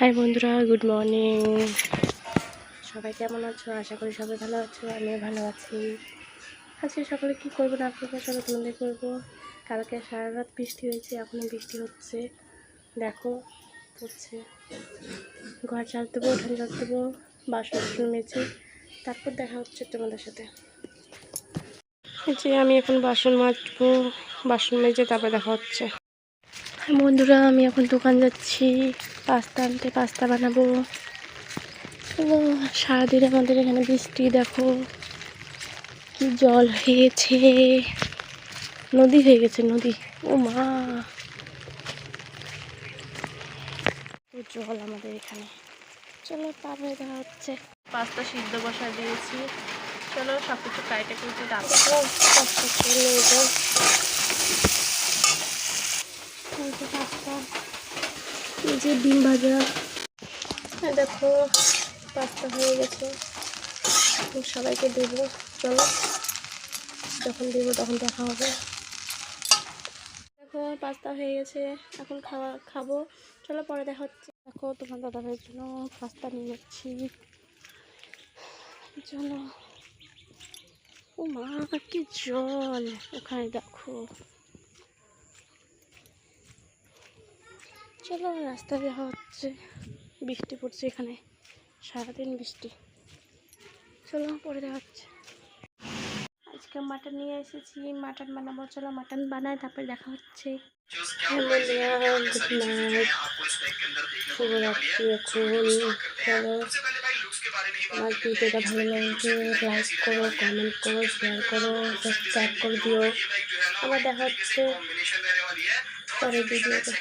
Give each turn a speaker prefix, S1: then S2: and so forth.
S1: High বন্ধুরা, good morning. সবাই কেমন আছো? আশা করি সবাই ভালো আছো, আমিও ভালো আছি। আজকে সকালে কি করবো না করবো সবাই তোমাদের করবো। কালকে সারা রাত বৃষ্টি হয়েছে, এখনও বৃষ্টি হচ্ছে, দেখো পড়ছে। ঘর ঝাড় দেবো, উঠান ঝাড় দেবো, বাসন মেজে তারপর দেখা হচ্ছে তোমাদের সাথে। যে আমি এখন বাসন মাজবো, বাসন মেজে তারপর দেখা হচ্ছে। বন্ধুরা, আমি এখন দোকান যাচ্ছি পাস্তা আনতে, পাস্তা বানাবো। সারাদিন আমাদের এখানে বৃষ্টি, দেখো কি জল হয়েছে, নদী হয়ে গেছে, নদী। ও মা, জল আমাদের এখানে। চলো তারপরে দেখা হচ্ছে। পাস্তা সিদ্ধ বসা দিয়েছি, চলো সব কিছু কাইটে কুটে রাখবো। পাস্তা এই যে ডিম ভাজা, দেখো পাস্তা হয়ে গেছে, সবাইকে দেবো। চলো যখন দেবো তখন দেখা হবে। দেখো পাস্তা হয়ে গেছে, এখন খাবো। চলো পরে দেখা হচ্ছে। দেখো তোমার দাদা ভাইয়ের জন্য পাস্তা নিয়ে যাচ্ছি, চলো। ও মা, কি জল ওখানে, দেখো। চলো রাস্তায় দেখা হচ্ছে, বৃষ্টি পড়ছে এখানে, সারাদিন বৃষ্টি। চলো পরে দেখা হচ্ছে। আজকে মাটন নিয়ে এসেছি, মাটন বানাবো। চলো মাটন বানাই, তারপরে দেখা হচ্ছে। শুভরাত্রি। এখন চলো, আমার ভিডিওটা ভালো লাগলে লাইক করো, কমেন্ট করো, শেয়ার করো, সাবস্ক্রাইব করে দিও। আবার দেখা হচ্ছে পরের ভিডিওতে।